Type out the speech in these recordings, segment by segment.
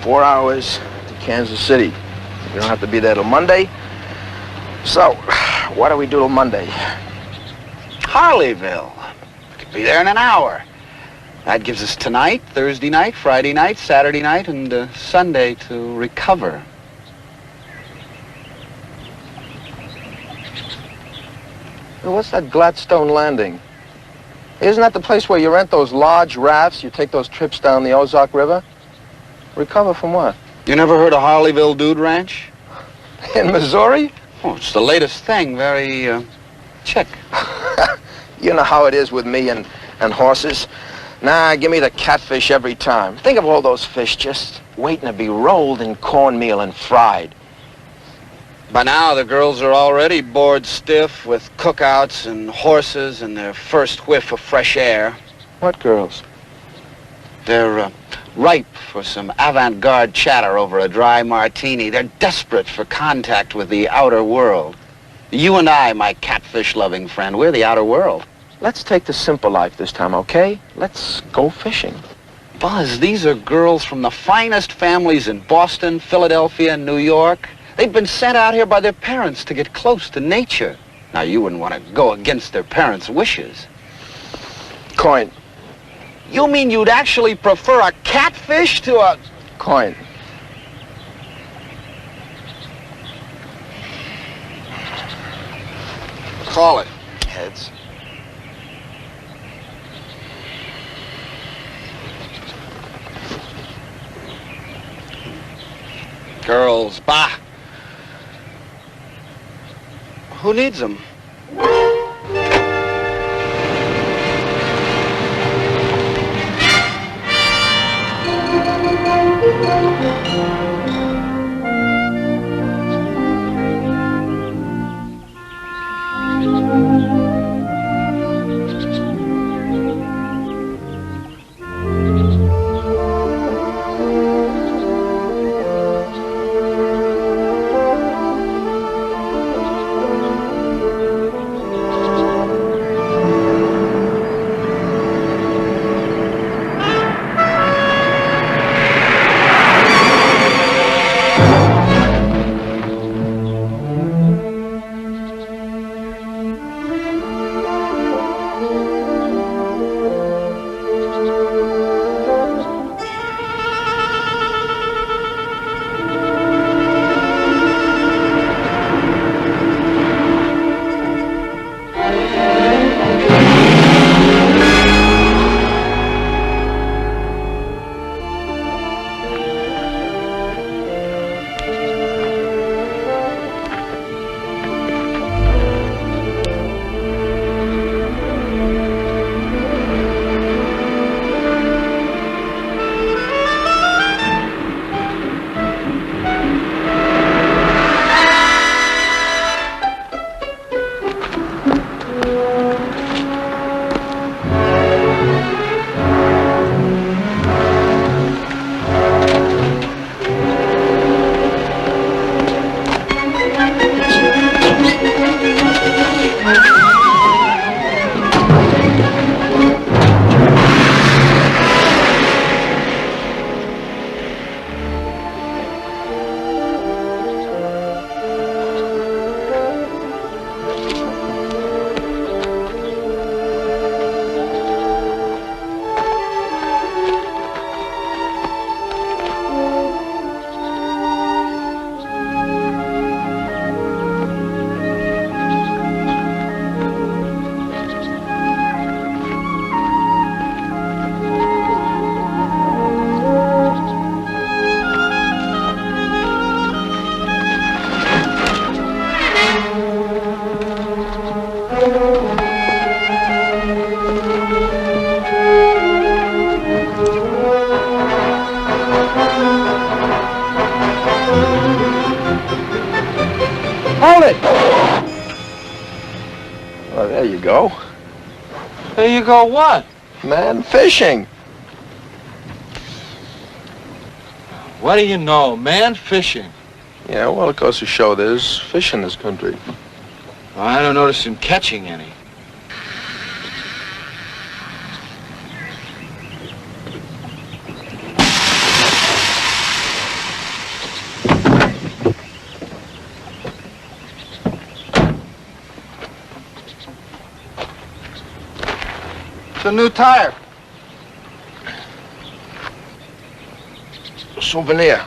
4 hours to Kansas City. You don't have to be there till Monday. So, what do we do till Monday? Harleyville. We could be there in an hour. That gives us tonight, Thursday night, Friday night, Saturday night, and Sunday to recover. Well, what's that Gladstone Landing? Isn't that the place where you rent those large rafts, you take those trips down the Ozark River? Recover from what? You never heard of Harleyville Dude Ranch? In Missouri? Oh, it's the latest thing. Very, chic. You know how it is with me and horses. Nah, give me the catfish every time. Think of all those fish just waiting to be rolled in cornmeal and fried. By now, the girls are already bored stiff with cookouts and horses and their first whiff of fresh air. What girls? They're ripe for some avant-garde chatter over a dry martini. They're desperate for contact with the outer world. You and I, my catfish-loving friend, we're the outer world. Let's take the simple life this time, okay? Let's go fishing. Buzz, these are girls from the finest families in Boston, Philadelphia, and New York. They've been sent out here by their parents to get close to nature. Now, you wouldn't want to go against their parents' wishes. Coin. You mean you'd actually prefer a catfish to a... Coin. Call it. Heads. Girls, bah. Who needs them? Hold it! Well, there you go. There you go what? Man, fishing. What do you know, man? Fishing. Yeah, well, it goes to show there's fish in this country. Well, I don't notice him catching any. It's a new tire. A souvenir.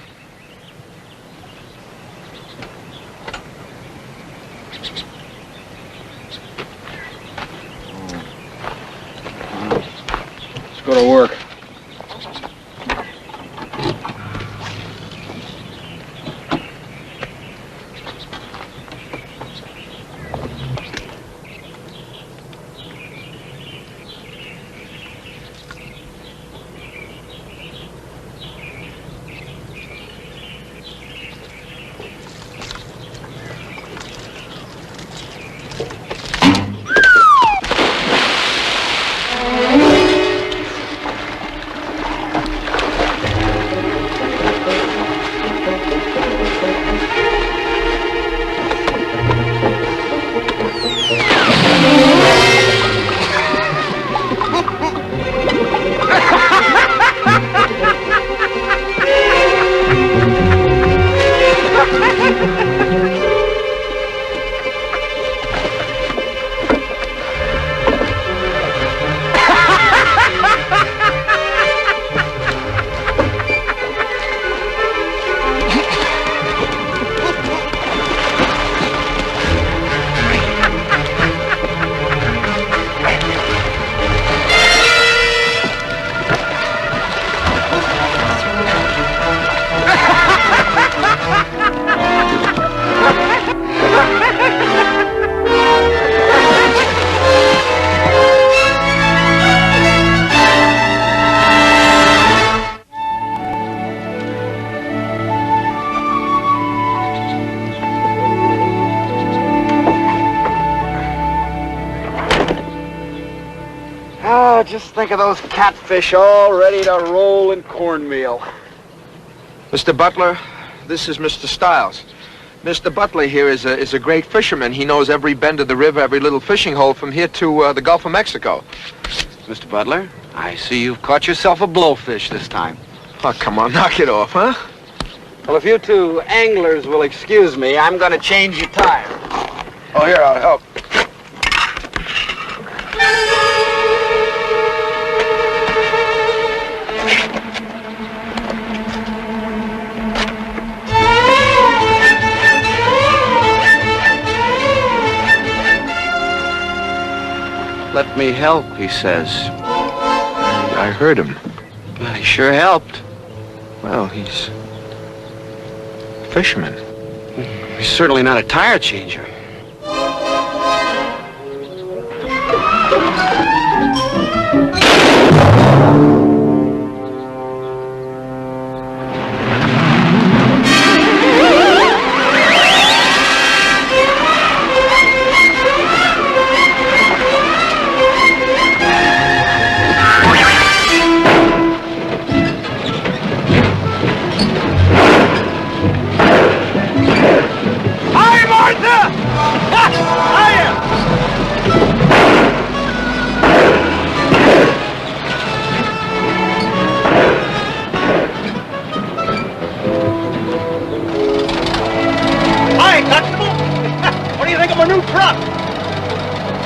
Let's go to work. Oh, just think of those catfish all ready to roll in cornmeal. Mr. Butler, this is Mr. Stiles. Mr. Butler here is a great fisherman. He knows every bend of the river, every little fishing hole from here to the Gulf of Mexico. Mr. Butler, I see you've caught yourself a blowfish this time. Oh, come on, knock it off, huh? Well, if you two anglers will excuse me, I'm going to change your tire. Oh, here, I'll help. Let me help, he says. I heard him. Well, he sure helped. Well, he's a fisherman. He's certainly not a tire changer.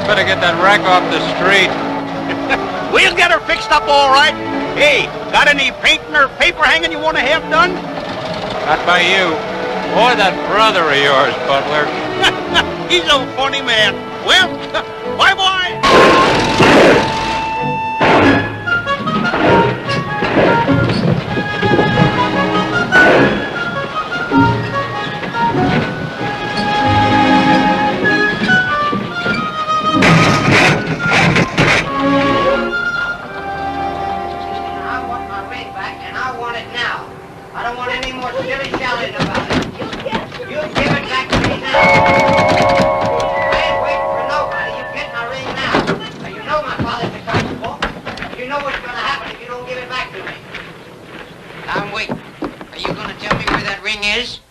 Better get that wreck off the street. We'll get her fixed up all right. Hey, got any painting or paper hanging you want to have done? Not by you. Or that brother of yours, Butler. He's a funny man. Well, bye-bye.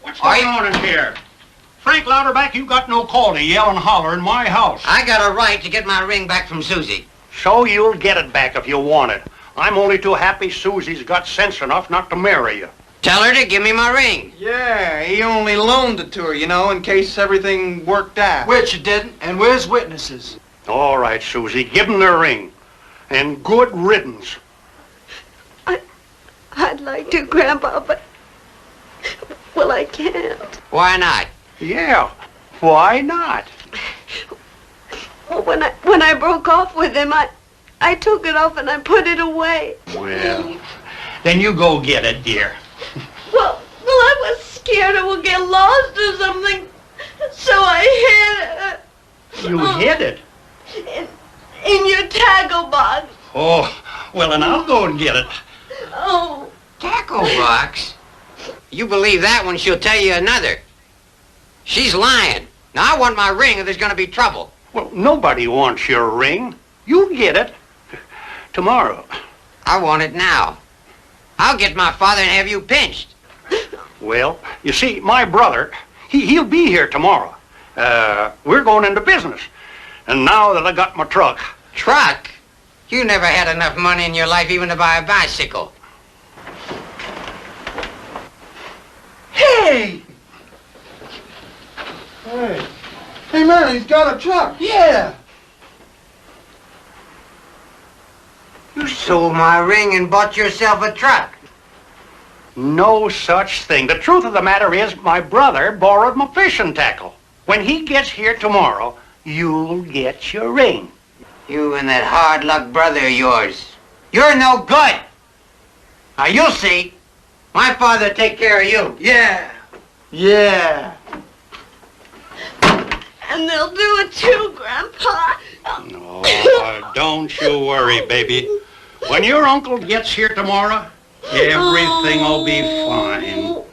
What's going on in here? Frank Louderback, you got no call to yell and holler in my house. I got a right to get my ring back from Susie. So you'll get it back if you want it. I'm only too happy Susie's got sense enough not to marry you. Tell her to give me my ring. Yeah, he only loaned it to her, you know, in case everything worked out. Which it didn't, and where's witnesses? All right, Susie, give them their ring. And good riddance. I'd like to, Grandpa, but... Well, I can't. Why not? Yeah, why not? Well, when I broke off with him, I took it off and I put it away. Well, then you go get it, dear. Well, I was scared it would get lost or something, so I hid it. You hid it? In your tackle box. Oh, well, then I'll go and get it. Oh. Tackle box? You believe that one, she'll tell you another. She's lying. Now, I want my ring or there's going to be trouble. Well, nobody wants your ring. You get it. Tomorrow. I want it now. I'll get my father and have you pinched. Well, you see, my brother, he'll be here tomorrow. We're going into business. And now that I got my truck... Truck? You never had enough money in your life even to buy a bicycle. Hey! Hey, man, he's got a truck. Yeah. You sold my ring and bought yourself a truck. No such thing. The truth of the matter is my brother borrowed my fishing tackle. When he gets here tomorrow, you'll get your ring. You and that hard luck brother of yours. You're no good. Now, you'll see. My father will take care of you. Yeah. Yeah. And they'll do it too, Grandpa. No, don't you worry, baby. When your uncle gets here tomorrow, everything will be fine.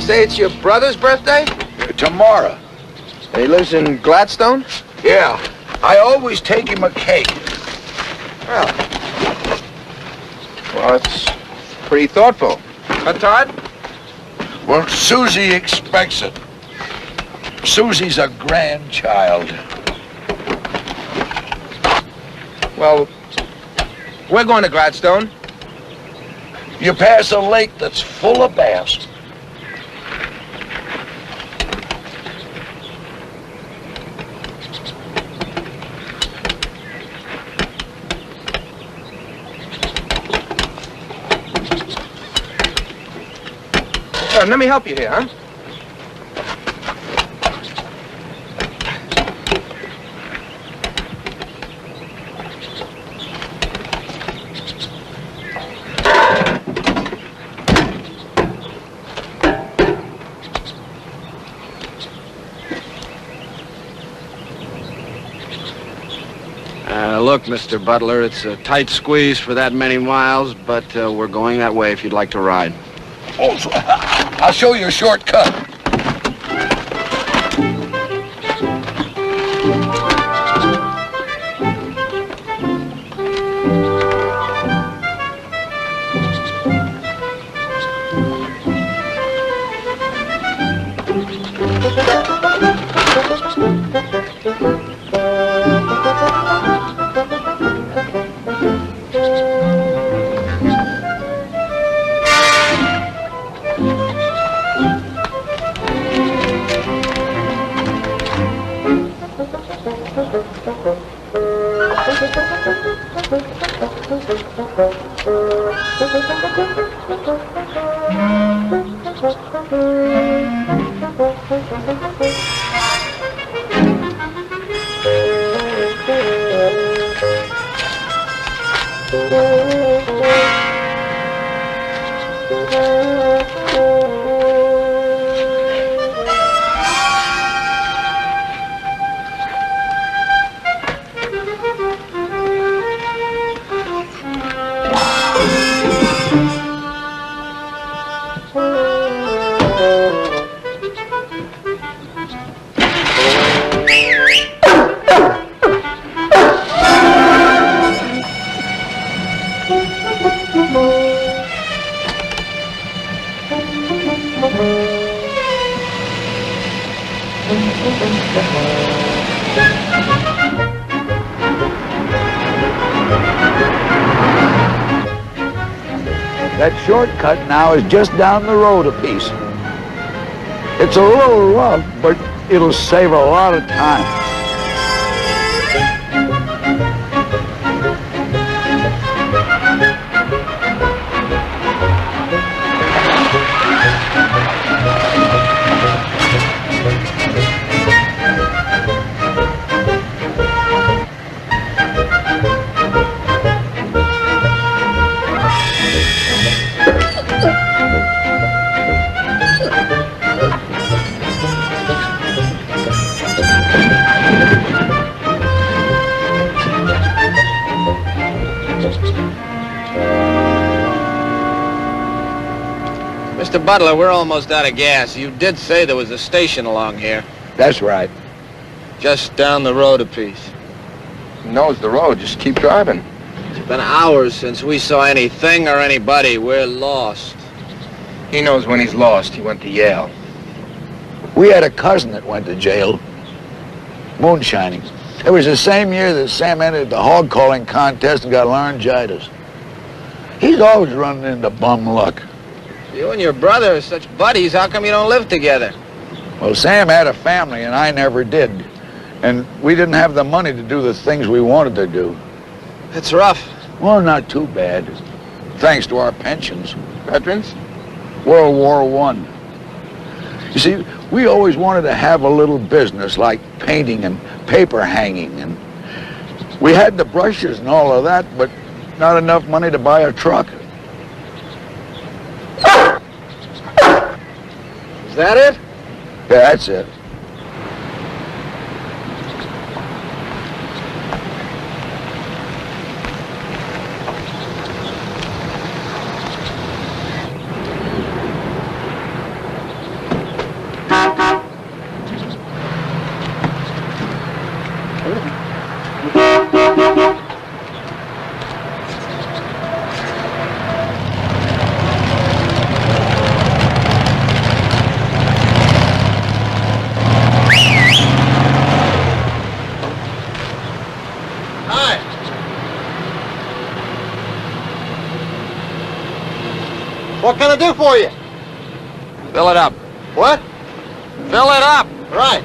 Say it's your brother's birthday? Tomorrow. And he lives in Gladstone? Yeah, I always take him a cake. Well, it's pretty thoughtful. Huh, Todd? Well, Susie expects it. Susie's a grandchild. Well, we're going to Gladstone. You pass a lake that's full of bass. Let me help you here, huh? Look, Mr. Butler, it's a tight squeeze for that many miles, but we're going that way if you'd like to ride. Oh, I'll show you a shortcut. That shortcut now is just down the road a piece. It's a little rough, but it'll save a lot of time. Mr. Butler, we're almost out of gas. You did say there was a station along here. That's right. Just down the road a piece. He knows the road. Just keep driving. It's been hours since we saw anything or anybody. We're lost. He knows when he's lost. He went to Yale. We had a cousin that went to jail. Moonshining. It was the same year that Sam entered the hog calling contest and got laryngitis. He's always running into bum luck. You and your brother are such buddies. How come you don't live together? Well, Sam had a family and I never did. And we didn't have the money to do the things we wanted to do. It's rough. Well, not too bad. Thanks to our pensions. Veterans? World War I. You see, we always wanted to have a little business like painting and paper hanging. And we had the brushes and all of that, but not enough money to buy a truck. Is that it? Yeah, that's it. What can I do for you? Fill it up. What? Fill it up! Right.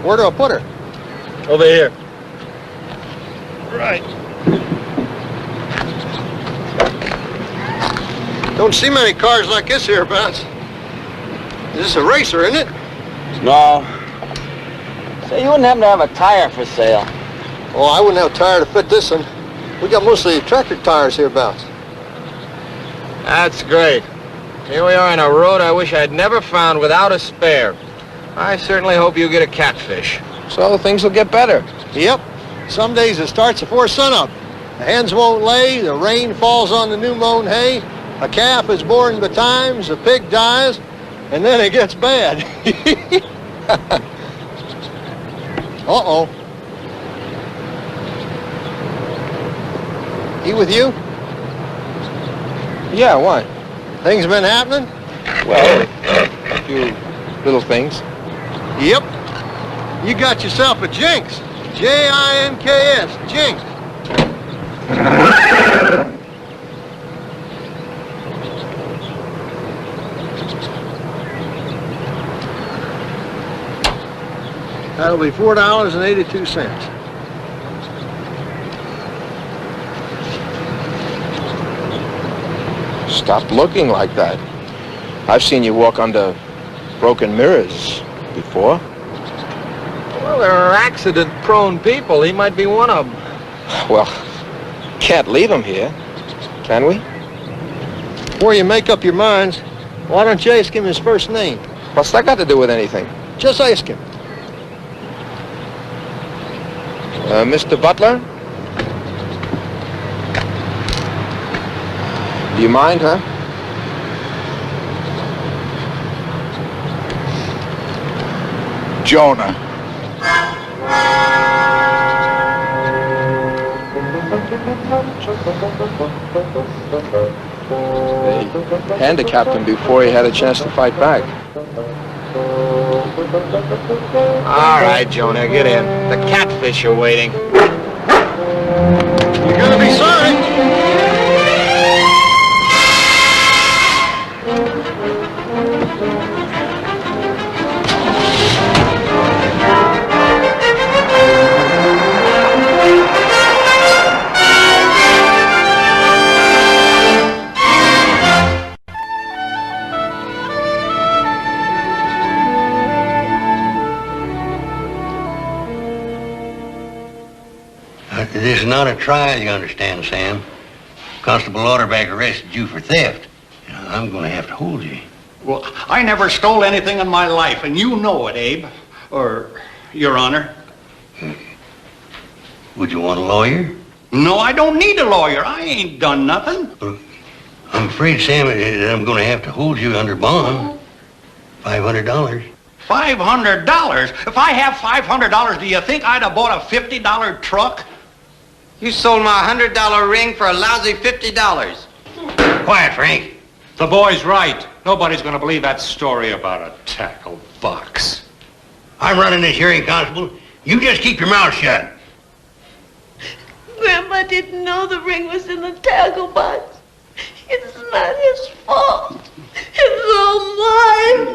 Where do I put her? Over here. Right. Don't see many cars like this hereabouts. Is this a racer, isn't it? No. Say, you wouldn't happen to have a tire for sale? Oh, I wouldn't have a tire to fit this one. We got mostly tractor tires hereabouts. That's great. Here we are on a road I wish I'd never found without a spare. I certainly hope you get a catfish. So things will get better. Yep. Some days it starts before sunup. The hens won't lay, the rain falls on the new mown hay, a calf is born betimes, a pig dies, and then it gets bad. Uh-oh. He with you? Yeah, what? Things been happening? Well, a few little things. Yep. You got yourself a jinx. J-I-N-K-S, jinx. That'll be $4.82. Stop looking like that. I've seen you walk under broken mirrors before. Well, there are accident-prone people. He might be one of them. Well, can't leave him here, can we? Before you make up your minds, why don't you ask him his first name? What's that got to do with anything? Just ask him. Mr. Butler? Do you mind, huh? Jonah. They handicapped him before he had a chance to fight back. All right, Jonah, get in. The catfish are waiting. You're gonna be sorry. This is not a trial, you understand, Sam. Constable Lauterbach arrested you for theft. I'm going to have to hold you. Well, I never stole anything in my life, and you know it, Abe. Or, Your Honor. Would you want a lawyer? No, I don't need a lawyer. I ain't done nothing. I'm afraid, Sam, that I'm going to have to hold you under bond. $500. $500? If I have $500, do you think I'd have bought a $50 truck? You sold my $100 ring for a lousy $50. Quiet, Frank. The boy's right. Nobody's going to believe that story about a tackle box. I'm running this hearing, Constable. You just keep your mouth shut. Grandpa didn't know the ring was in the tackle box. It's not his fault. It's all my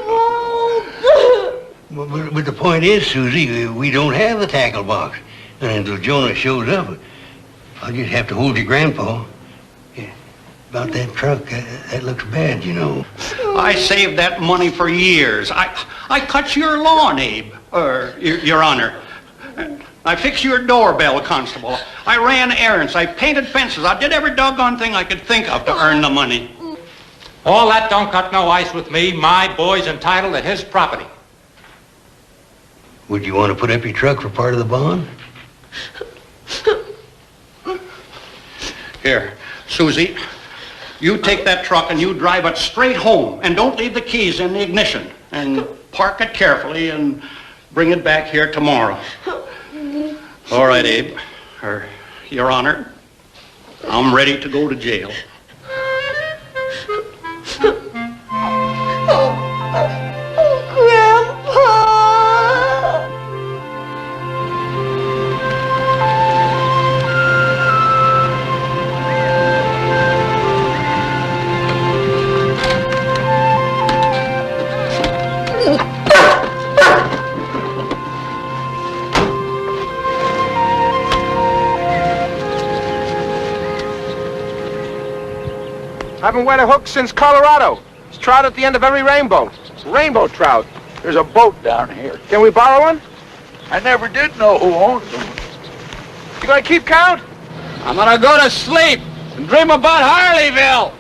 fault. But the point is, Susie, we don't have the tackle box. And until Jonah shows up, I'll just have to hold your grandpa. Yeah. About that truck, that looks bad, you know. I saved that money for years. I cut your lawn, Abe. Your Honor. I fixed your doorbell, Constable. I ran errands. I painted fences. I did every doggone thing I could think of to earn the money. All that don't cut no ice with me. My boy's entitled to his property. Would you want to put up your truck for part of the bond? Here, Susie, you take that truck and you drive it straight home. And don't leave the keys in the ignition. And park it carefully and bring it back here tomorrow. All right, Abe. Your Honor, I'm ready to go to jail. Haven't wet a hook since Colorado. It's trout at the end of every rainbow. Rainbow trout. There's a boat down here. Can we borrow one? I never did know who owned them. You gonna keep count? I'm gonna go to sleep and dream about Harleyville.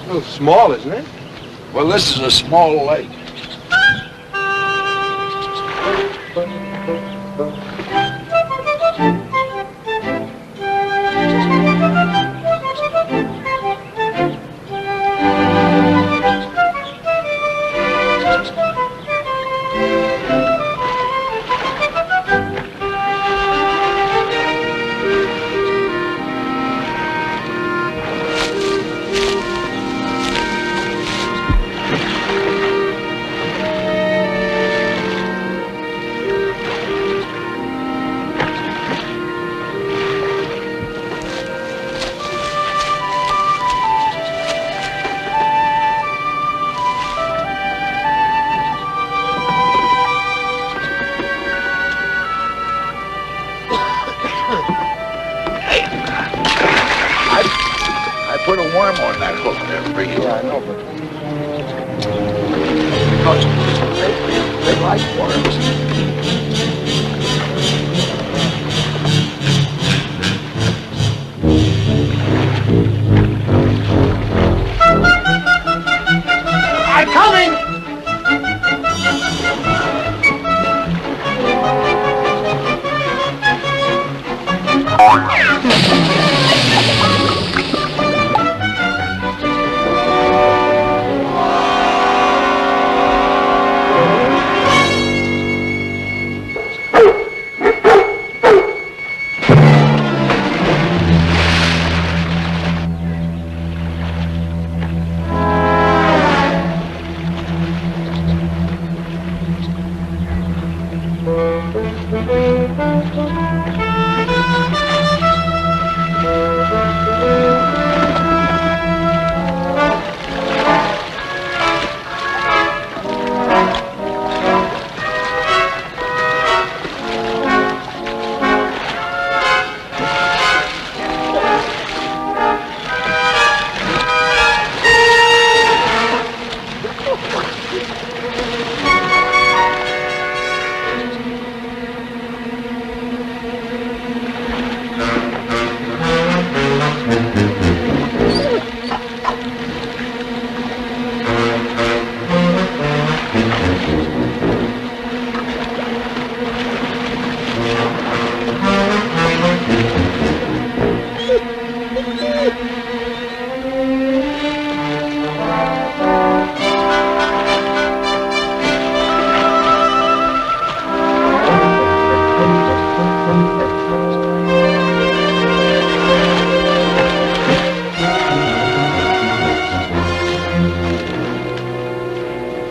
A little small, isn't it? Well, this is a small lake. Put a worm on that hook there for you. Yeah, I know, but... Because they like worms. I'm coming!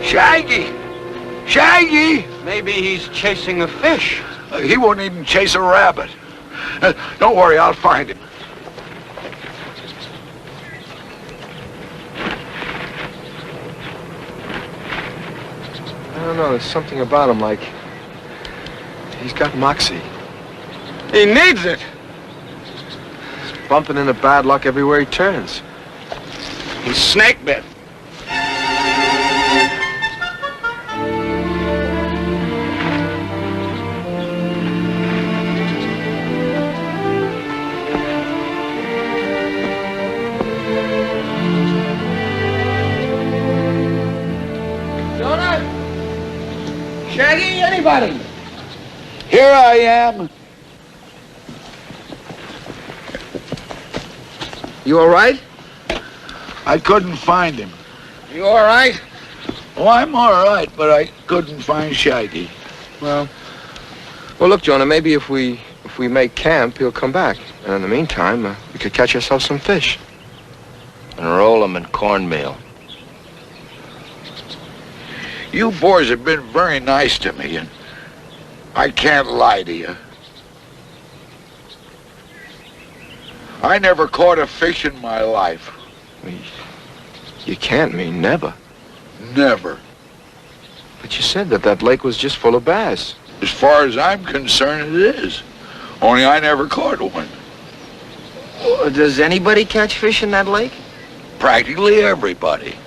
Shaggy! Shaggy! Maybe he's chasing a fish. He won't even chase a rabbit. Don't worry, I'll find him. I don't know, there's something about him like he's got moxie. He needs it. He's bumping into bad luck everywhere he turns. He's snake bit. Shaggy, anybody? Here I am. You all right? I couldn't find him. You all right? Oh, I'm all right, but I couldn't find Shaggy. Well, look, Jonah, maybe if we make camp, he'll come back. And in the meantime, we could catch ourselves some fish. And roll them in cornmeal. You boys have been very nice to me, and I can't lie to you. I never caught a fish in my life. You can't mean never. Never. But you said that lake was just full of bass. As far as I'm concerned, it is. Only I never caught one. Does anybody catch fish in that lake? Practically everybody.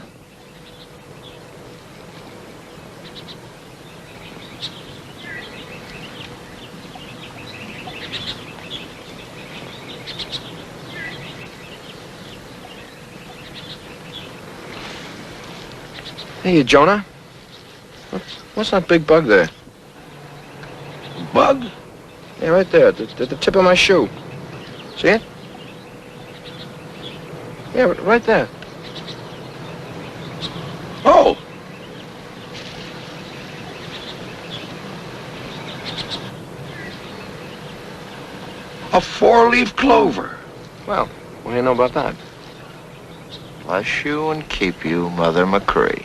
Hey, Jonah. What's that big bug there? Bug? Yeah, right there, at the tip of my shoe. See it? Yeah, right there. Oh! A four-leaf clover. Well, what do you know about that? Bless you and keep you, Mother McCree.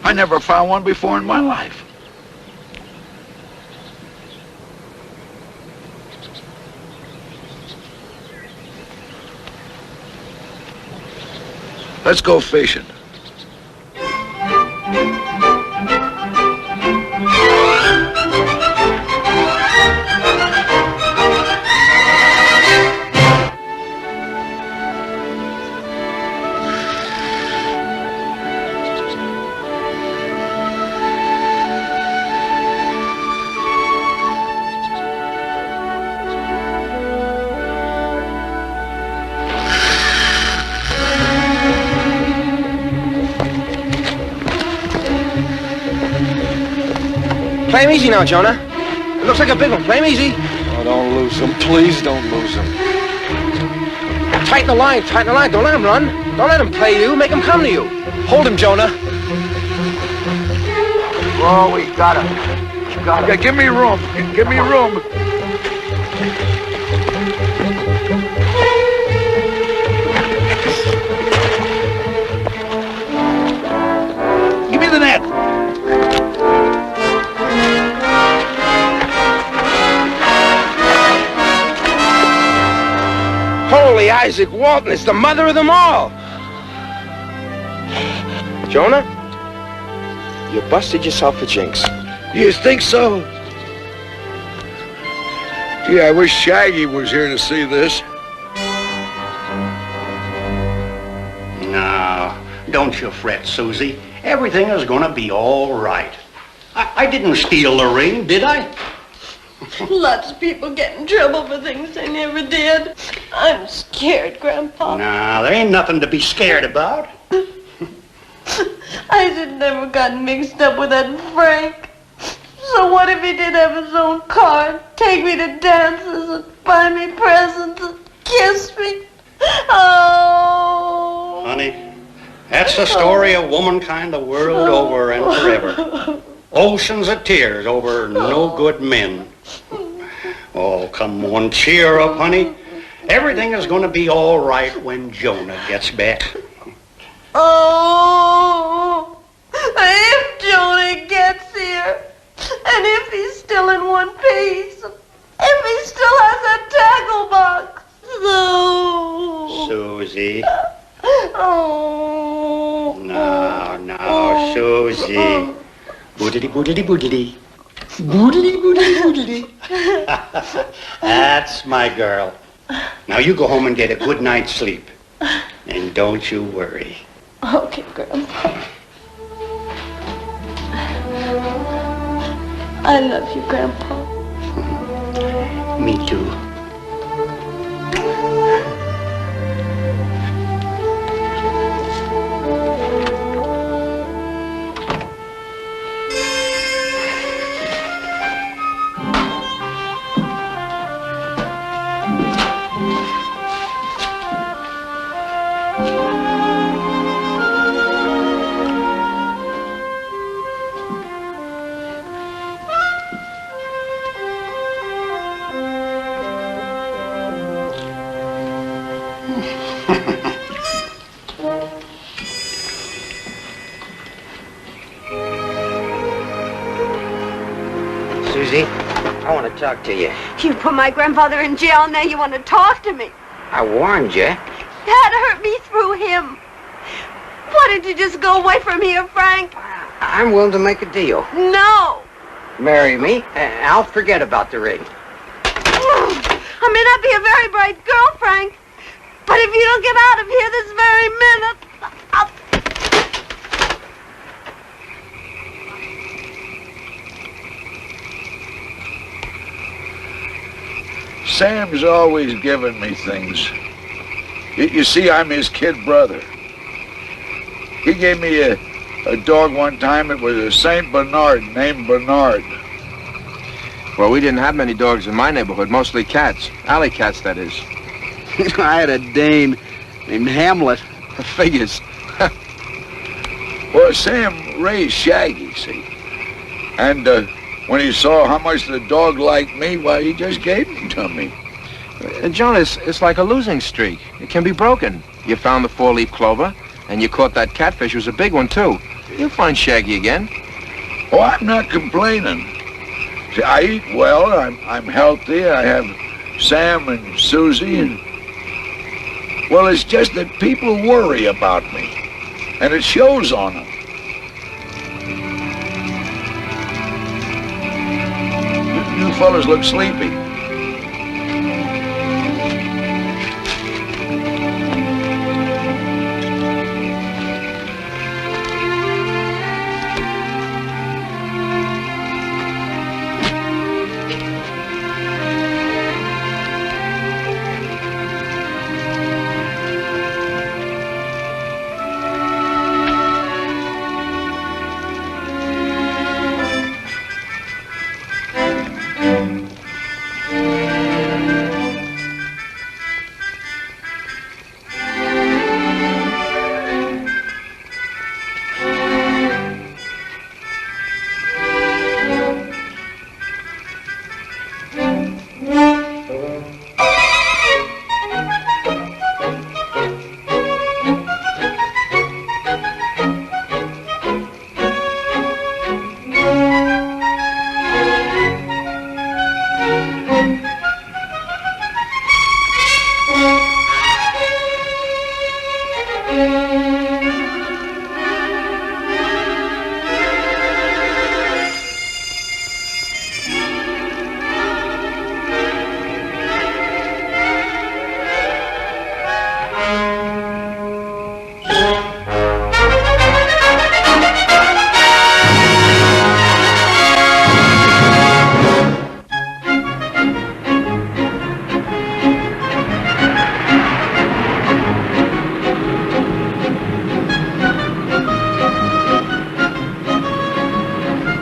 I never found one before in my life. Let's go fishing. Play him easy now, Jonah. It looks like a big one. Play him easy. Oh, don't lose him. Please don't lose him. Tighten the line, tighten the line. Don't let him run. Don't let him play you. Make him come to you. Hold him, Jonah. Oh, we got him. We got him. Yeah, give me room. Give me room. Give me the net. Holy Isaac Walton, it's the mother of them all. Jonah, you busted yourself a jinx. You think so? Gee, I wish Shaggy was here to see this. No, don't you fret, Susie. Everything is going to be all right. I didn't steal the ring, did I? Lots of people get in trouble for things they never did. I'm scared, Grandpa. No, there ain't nothing to be scared about. Isaac never got mixed up with that Frank. So what if he did have his own car, take me to dances and buy me presents and That's the story of womankind the world over and forever. Oceans of tears over no good men. Oh, come on, cheer up, honey. Everything is going to be all right when Jonah gets back. Oh, if Jonah gets here, and if he's still in one piece, if he still has that tackle box, so... Susie. Oh. No, Susie. Boodity, boodity, boodity. Boodity, boodity, boodity. That's my girl. Now you go home and get a good night's sleep. And don't you worry. Okay, Grandpa. I love you, Grandpa. Me too. Susie, I want to talk to you. You put my grandfather in jail and now you want to talk to me. I warned you. Had to hurt me through him. Why didn't you just go away from here, Frank? I'm willing to make a deal. No. Marry me, and I'll forget about the ring. I may not be a very bright girl, Frank, but if you don't get out of here this very minute, I'll... Sam's always giving me things. You see, I'm his kid brother. He gave me a dog one time. It was a St. Bernard named Bernard. Well, we didn't have many dogs in my neighborhood, mostly cats. Alley cats, that is. I had a Dane named Hamlet. Figures. Well, Sam raised Shaggy, see? And when he saw how much the dog liked me, well, he just gave him to me. Jonas, it's like a losing streak. It can be broken. You found the four-leaf clover, and you caught that catfish. It was a big one, too. You'll find Shaggy again. Oh, I'm not complaining. See, I eat well, I'm healthy, I have Sam and Susie, and... Well, it's just that people worry about me, and it shows on them. You fellas look sleepy.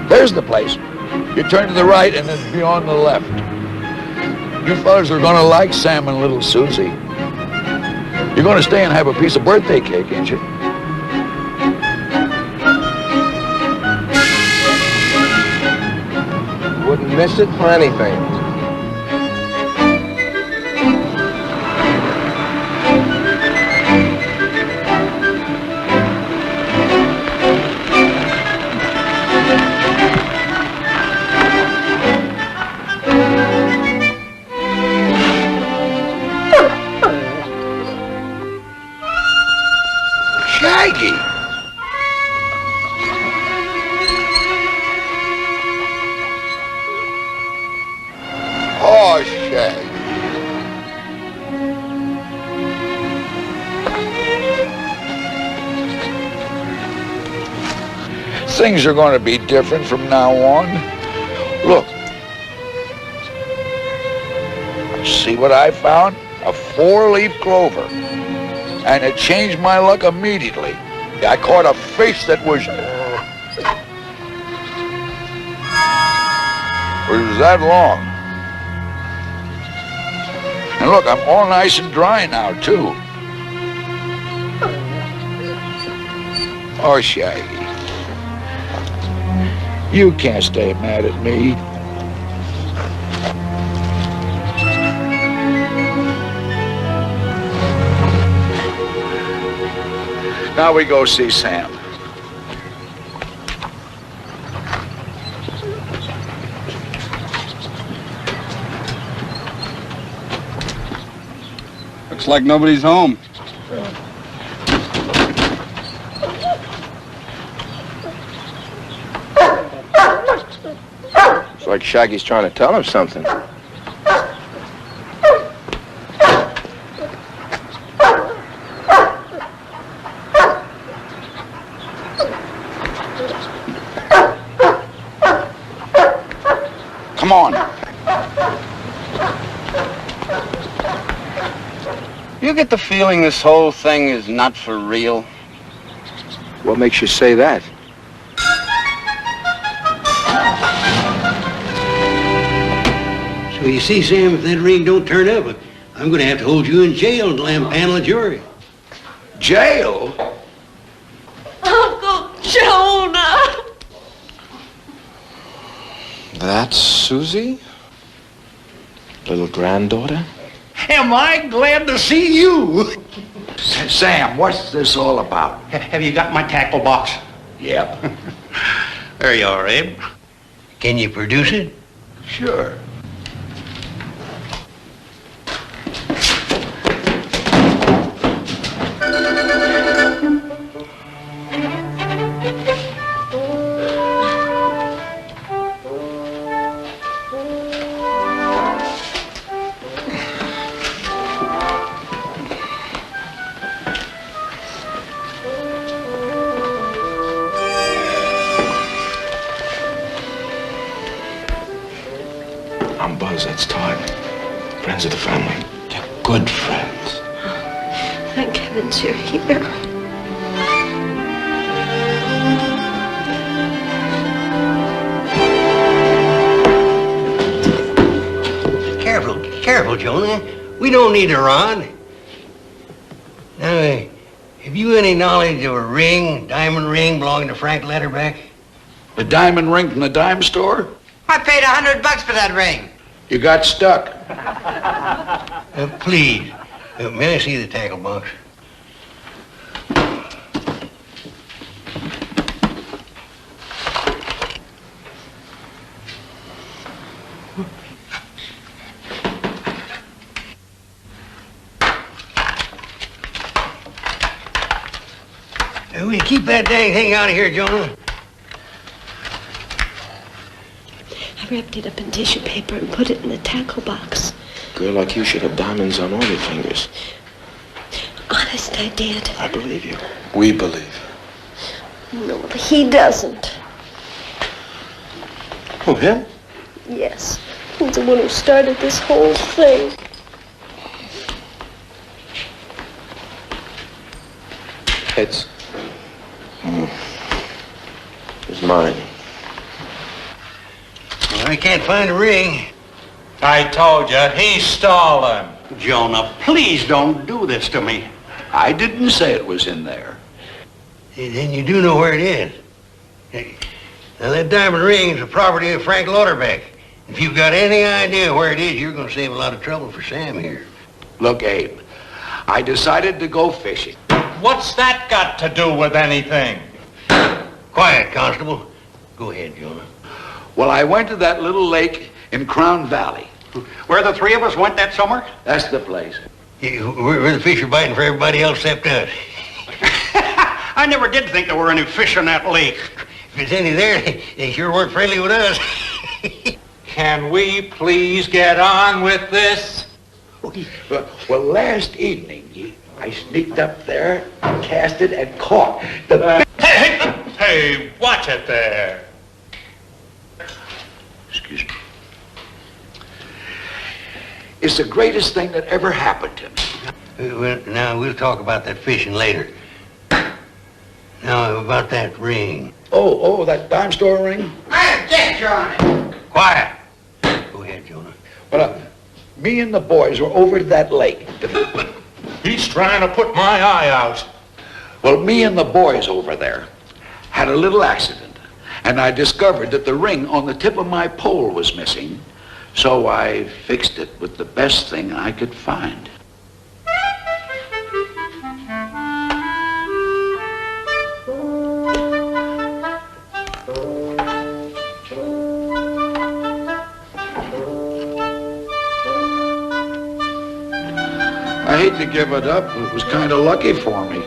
There's the place. You turn to the right and then be on the left. You fellas are gonna like Sam and little Susie. You're gonna stay and have a piece of birthday cake, ain't you? Wouldn't miss it for anything. Shaggy. Oh, Shaggy. Things are going to be different from now on. Look. See what I found? A 4-leaf clover. And it changed my luck immediately. I caught a fish that was that long. And look, I'm all nice and dry now, too. Oh, Shaggy. You can't stay mad at me. Now we go see Sam. Looks like nobody's home. It's like Shaggy's trying to tell him something. Come on. You get the feeling this whole thing is not for real? What makes you say that? So you see, Sam, if that ring don't turn up, I'm going to have to hold you in jail until I'm panel a jury. Jail? Uncle Jonah! That's Susie? Little granddaughter? Am I glad to see you? Sam, what's this all about? Have you got my tackle box? Yep. There you are, Abe. Can you produce it? Sure. I'm Buz, that's Tod. Friends of the family. They're good friends. Thank heavens you're here. Careful, Jonah. We don't need a rod. Now, have you any knowledge of a ring, diamond ring belonging to Frank Letterback? The diamond ring from the dime store? I paid $100 for that ring. You got stuck. Please, may I see the tackle box? Will you keep that dang thing out of here, Jonah? I wrapped it up in tissue paper and put it in the tackle box. Girl like you should have diamonds on all your fingers. Honest, I did. I believe you. We believe. No, he doesn't. Who, him? Yes. He's the one who started this whole thing. Heads. It's mine. Well, I can't find a ring. I told you, he stole them. Jonah, please don't do this to me. I didn't say it was in there. Then you do know where it is. Now, that diamond ring is the property of Frank Lauderbeck. If you've got any idea where it is, you're going to save a lot of trouble for Sam here. Look, Abe, I decided to go fishing. What's that got to do with anything? Quiet, Constable. Go ahead, Jonah. Well, I went to that little lake in Crown Valley. Where the three of us went that summer? That's the place. Where the fish are biting for everybody else except us. I never did think there were any fish in that lake. If there's any there, they sure weren't friendly with us. Can we please get on with this? Well, last evening, I sneaked up there, casted, and caught the... Hey, watch it there. Excuse me. It's the greatest thing that ever happened to me. Well, now, we'll talk about that fishing later. Now, about that ring. Oh, that dime store ring? I object, Your Honor. Quiet. Go ahead, Jonah. Well, me and the boys were over to that lake. He's trying to put my eye out. Well, me and the boys over there had a little accident, and I discovered that the ring on the tip of my pole was missing, so I fixed it with the best thing I could find. I hate to give it up. It was kind of lucky for me.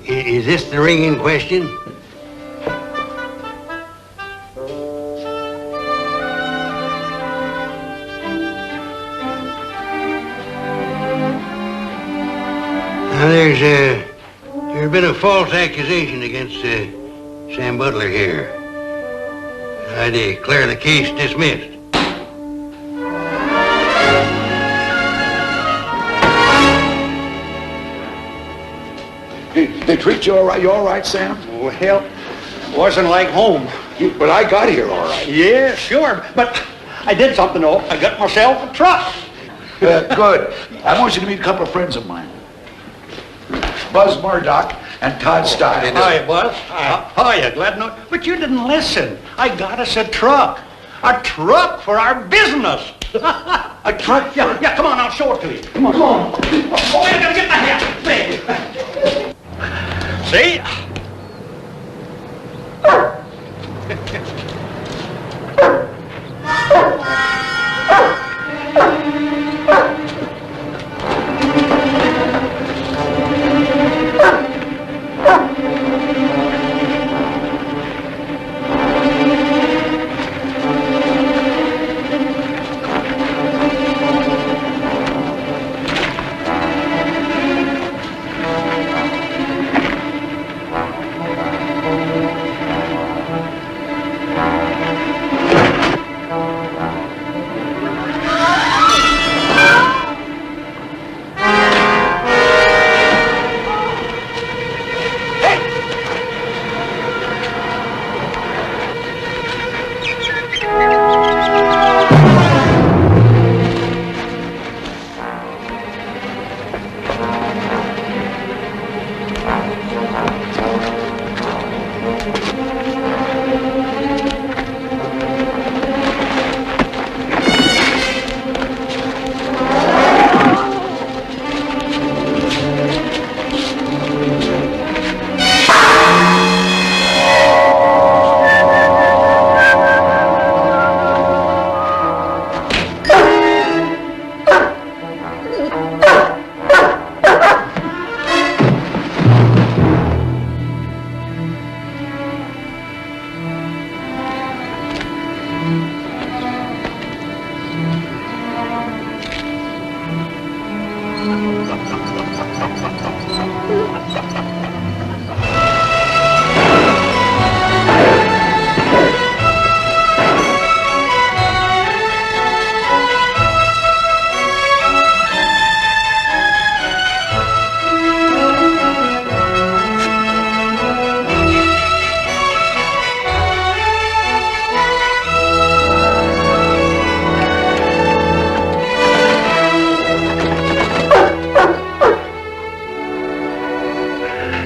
Is this the ring in question? Now, there's been a false accusation against Sam Butler here. I declare the case dismissed. They treat you all right? You all right, Sam? Well, wasn't like home. But I got here all right. Yeah, sure. But I did something, though. I got myself a truck. Good. I want you to meet a couple of friends of mine. Buz Murdoch and Tod Stein. Hi, Buzz. Hiya, glad to know. But you didn't listen. I got us a truck. A truck for our business. A truck? Yeah, come on, I'll show it to you. Come on. Oh, I gotta get my hat. There. See?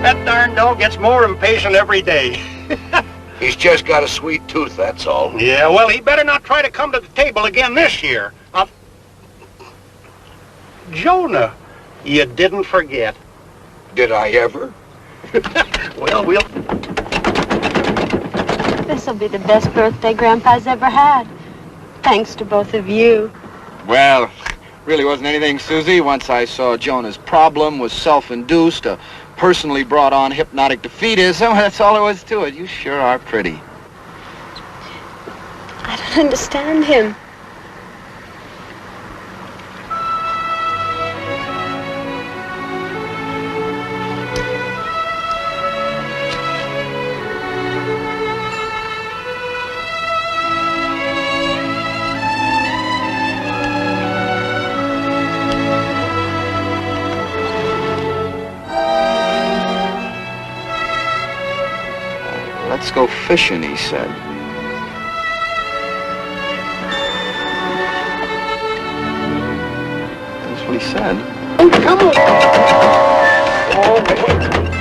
That darn dog gets more impatient every day. He's just got a sweet tooth, that's all. Yeah, well, he better not try to come to the table again this year. Jonah, you didn't forget. Did I ever? Well, we'll... This'll be the best birthday Grandpa's ever had. Thanks to both of you. Well, really wasn't anything, Susie. Once I saw Jonah's problem was self-induced, a personally brought on hypnotic defeatism. That's all there was to it. You sure are pretty. I don't understand him. Let's go fishing, he said. That's what he said. Come on. Oh,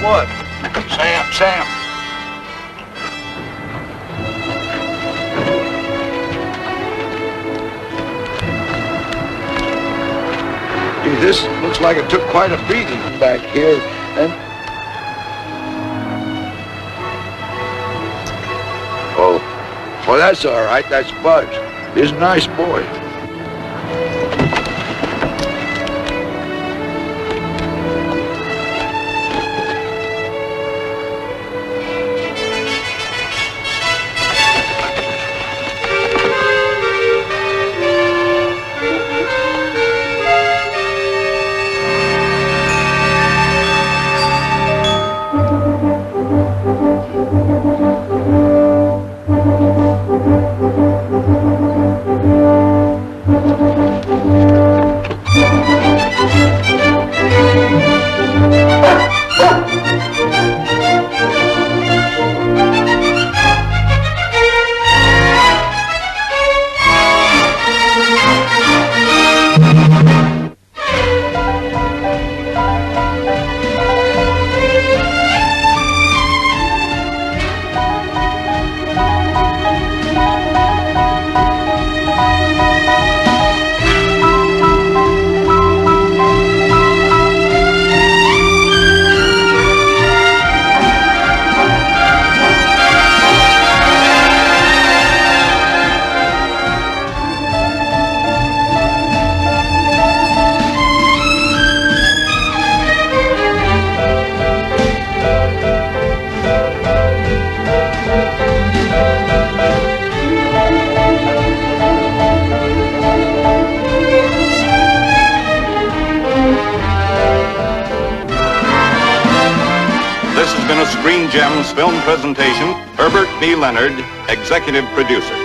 what? Sam. Gee, this looks like it took quite a beating back here, and... Oh, well, that's all right. That's Buz. He's a nice boy. This has been a Screen Gems film presentation. Herbert B. Leonard, executive producer.